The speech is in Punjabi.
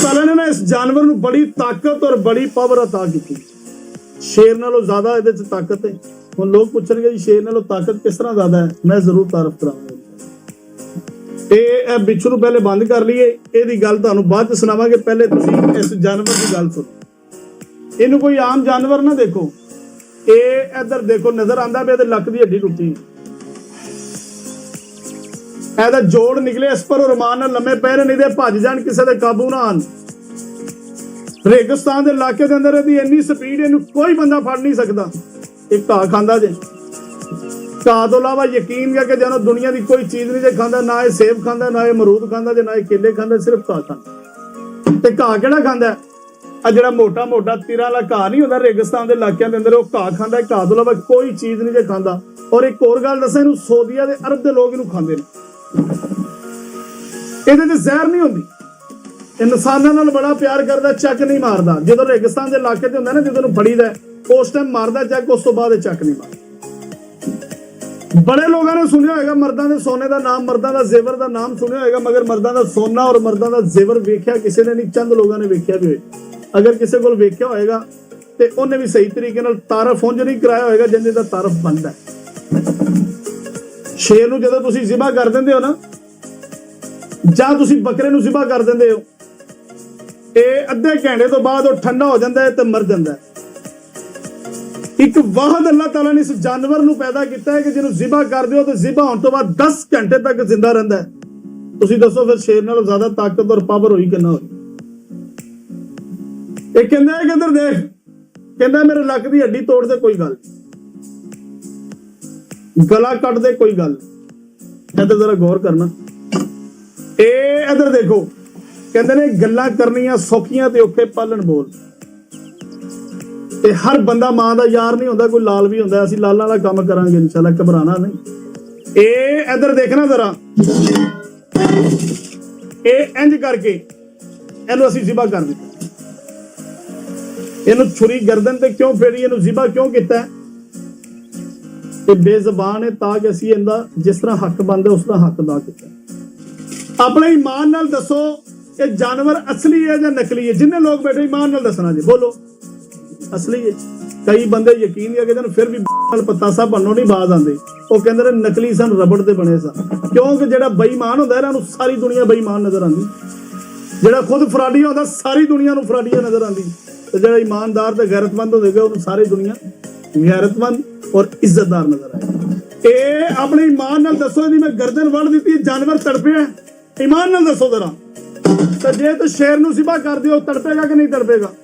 ताला ने ना इस जानवर नूं बड़ी ताकत और बड़ी पावर अता की। शेर नालों ज्यादा इहदे च ताकत है। हुण लोग पुछणगे जी शेर नालों ताकत किस तरह ज्यादा है, मैं जरूर तारफ करांगा। ਇਹ ਬਿੱਛੂ ਨੂੰ ਪਹਿਲੇ ਬੰਦ ਕਰ ਲਈਏ, ਇਹਦੀ ਗੱਲ ਤੁਹਾਨੂੰ ਬਾਅਦ ਚ ਸੁਣਾਵਾਂਗੇ। ਪਹਿਲੇ ਤੁਸੀਂ ਇਸ ਜਾਨਵਰ ਦੀ ਗੱਲ ਸੁਣੋ। ਇਹਨੂੰ ਕੋਈ ਆਮ ਜਾਨਵਰ ਨਾ ਦੇਖੋ। ਇਹ ਇੱਧਰ ਦੇਖੋ, ਨਜ਼ਰ ਆਂਦਾ ਪਿਆ ਤੇ ਲੱਕ ਦੀ ਹੱਡੀ ਟੁੱਟੀ, ਇਹਦਾ ਜੋੜ ਨਿਕਲੇ ਇਸ ਪਰ ਰਮਾਨ ਨਾਲ ਲੰਮੇ ਪੈ ਰਹੇ, ਨਹੀਂ ਤੇ ਭੱਜ ਜਾਣ, ਕਿਸੇ ਦੇ ਕਾਬੂ ਨਾ ਆਣ। ਰੇਗਿਸਤਾਨ ਦੇ ਇਲਾਕੇ ਦੇ ਅੰਦਰ ਇਹਦੀ ਇੰਨੀ ਸਪੀਡ, ਇਹਨੂੰ ਕੋਈ ਬੰਦਾ ਫੜ ਨਹੀਂ ਸਕਦਾ। ਇਹ ਘਾਹ ਖਾਂਦਾ ਜੇ, ਘਾਹ ਤੋਂ ਇਲਾਵਾ ਯਕੀਨ ਹੈ ਕਿ ਜਦੋਂ ਦੁਨੀਆ ਦੀ ਕੋਈ ਚੀਜ਼ ਨਹੀਂ ਜੇ ਖਾਂਦਾ, ਨਾ ਇਹ ਸੇਬ ਖਾਂਦਾ, ਨਾ ਇਹ ਅਮਰੂਦ ਖਾਂਦਾ ਜੇ, ਨਾ ਇਹ ਕੇਲੇ ਖਾਂਦਾ, ਸਿਰਫ ਘਾਹ ਖਾਂਦਾ। ਤੇ ਘਾਹ ਕਿਹੜਾ ਖਾਂਦਾ? ਆ ਜਿਹੜਾ ਮੋਟਾ ਮੋਟਾ ਤੀਰਾਂ ਵਾਲਾ ਘਾਹ ਨਹੀਂ ਹੁੰਦਾ ਰੇਗਿਸਤਾਨ ਦੇ ਇਲਾਕਿਆਂ ਦੇ ਅੰਦਰ, ਉਹ ਘਾਹ ਖਾਂਦਾ। ਘਾਹ ਤੋਂ ਇਲਾਵਾ ਕੋਈ ਚੀਜ਼ ਨਹੀਂ ਜੇ ਖਾਂਦਾ। ਔਰ ਇੱਕ ਹੋਰ ਗੱਲ ਦੱਸਾਂ, ਇਹਨੂੰ ਸਊਦੀਆ ਦੇ ਅਰਬ ਦੇ ਲੋਕ ਇਹਨੂੰ ਖਾਂਦੇ ਨੇ। ਇਹਦੇ ਚ ਜ਼ਹਿਰ ਨਹੀਂ ਹੁੰਦੀ। ਇਨਸਾਨਾਂ ਨਾਲ ਬੜਾ ਪਿਆਰ ਕਰਦਾ, ਚੱਕ ਨਹੀਂ ਮਾਰਦਾ। ਜਦੋਂ ਰੇਗਿਸਤਾਨ ਦੇ ਇਲਾਕੇ ਤੇ ਹੁੰਦਾ ਨਾ, ਜਦੋਂ ਇਹਨੂੰ ਫੜੀਦਾ ਉਸ ਟਾਈਮ ਮਾਰਦਾ ਚੱਕ, ਉਸ ਤੋਂ ਬਾਅਦ ਇਹ ਚੱਕ ਨਹੀਂ ਮਾਰਦਾ। बड़े लोगों ने सुनिया होगा मर्दां दे सोने का नाम, मर्दां दा जेवर का नाम सुनिया होगा, मगर मर्दां दा सोना और मर्दां दा जेवर वेख्या किसी ने नहीं, चंद लोगों ने वेख्या भी होए। अगर किसी को वेख्या होएगा तो उन्हें भी सही तरीके नाल तारफ उंज नहीं कराया होएगा जिंदे दा तारफ बनता है। शेर नूं जदों तुसीं ज़िबा कर दिंदे हो ना, जां तुसीं बकरे नूं ज़िबा कर दिंदे हो, ਇਹ ਅੱਧੇ ਘੰਟੇ ਤੋਂ ਬਾਅਦ ਉਹ ਠੰਡਾ ਹੋ ਜਾਂਦਾ ਹੈ ਤੇ ਮਰ ਜਾਂਦਾ ਹੈ। ਇੱਕ ਵਾਹਦ ਅੱਲਾਹ ਤਾਲਾ ਨੇ ਇਸ ਜਾਨਵਰ ਨੂੰ ਪੈਦਾ ਕੀਤਾ ਹੈ ਕਿ ਜਿਹਨੂੰ ਜ਼ਿਬਾ ਕਰ ਦਿਓ ਤੇ ਜ਼ਿਬਾ ਹੋਣ ਤੋਂ ਬਾਅਦ 10 ਘੰਟੇ ਤੱਕ ਜ਼ਿੰਦਾ ਰਹਿੰਦਾ ਹੈ। ਤੁਸੀਂ ਦੱਸੋ ਫਿਰ ਸ਼ੇਰ ਨਾਲੋਂ ਜ਼ਿਆਦਾ ਤਾਕਤ ਔਰ ਪਾਵਰ ਹੋਈ ਕਿੰਨਾ ਹੋਈ? ਇਹ ਕਹਿੰਦਾ ਹੈ ਕਿ ਇੱਧਰ ਦੇਖ, ਕਹਿੰਦਾ ਮੇਰੇ ਲੱਕ ਦੀ ਹੱਡੀ ਤੋੜ ਦੇ, ਕੋਈ ਗੱਲ, ਗਲਾ ਕੱਟ ਦੇ, ਕੋਈ ਗੱਲ। ਇੱਧਰ ਜ਼ਰਾ ਗੌਰ ਕਰਨਾ। ਇਹ ਇੱਧਰ ਦੇਖੋ, ਕਹਿੰਦੇ ਨੇ ਗੱਲਾਂ ਕਰਨੀਆਂ ਸੌਖੀਆਂ ਤੇ ਔਖੇ ਪਾਲਣ ਬੋਲ। ਤੇ ਹਰ ਬੰਦਾ ਮਾਂ ਦਾ ਯਾਰ ਨਹੀਂ ਹੁੰਦਾ, ਕੋਈ ਲਾਲ ਵੀ ਹੁੰਦਾ। ਅਸੀਂ ਲਾਲਾਂ ਵਾਲਾ ਕੰਮ ਕਰਾਂਗੇ ਇਨਸ਼ਾਅੱਲਾ, ਘਬਰਾਣਾ ਨਹੀਂ। ਇਹ ਇੱਧਰ ਦੇਖਣਾ ਜ਼ਰਾ, ਇਹ ਇੰਜ ਕਰਕੇ ਇਹਨੂੰ ਅਸੀਂ ਜ਼ਿਬਾ ਕਰ ਦਿੱਤਾ। ਇਹਨੂੰ ਛੁਰੀ ਗਰਦਨ ਤੇ ਕਿਉਂ ਫੇਰੀ, ਇਹਨੂੰ ਜ਼ਿਬਾ ਕਿਉਂ ਕੀਤਾ? ਇਹ ਬੇਜ਼ਬਾਨ ਹੈ ਤਾਂ ਕਿ ਅਸੀਂ ਇਹਦਾ ਜਿਸ ਤਰ੍ਹਾਂ ਹੱਕ ਬਣਦਾ ਉਸ ਤਰ੍ਹਾਂ ਹੱਕ ਅਦਾ ਕੀਤਾ। ਆਪਣੇ ਈਮਾਨ ਨਾਲ ਦੱਸੋ ਇਹ ਜਾਨਵਰ ਅਸਲੀ ਹੈ ਜਾਂ ਨਕਲੀ ਹੈ? ਜਿੰਨੇ ਲੋਕ ਬੈਠੇ ਈਮਾਨ ਨਾਲ ਦੱਸਣਾ ਜੀ, ਬੋਲੋ असली है। कई बंदे यकीन नहीं है फिर भी पतासा बनों नहीं बाज आते, वो कहते हैं नकली सन, रबड़ दे बने सन। क्योंकि जो बेईमान होता है सारी दुनिया बेईमान नजर आती, जो खुद फराडिया होता सारी दुनिया को फराडिया नजर आती, तो जो ईमानदार ते गैरतमंद होगा उन्होंने सारी दुनिया गैरतमंद और इज्जतदार नजर आए। ये अपने ईमान नाल दसो, मैं गर्दन वड़ दी, जानवर तड़पे, ईमान नाल दसो जरा। तो जे तो शेर नूं ज़िबा कर दिओ, तड़पेगा कि नहीं तड़पेगा?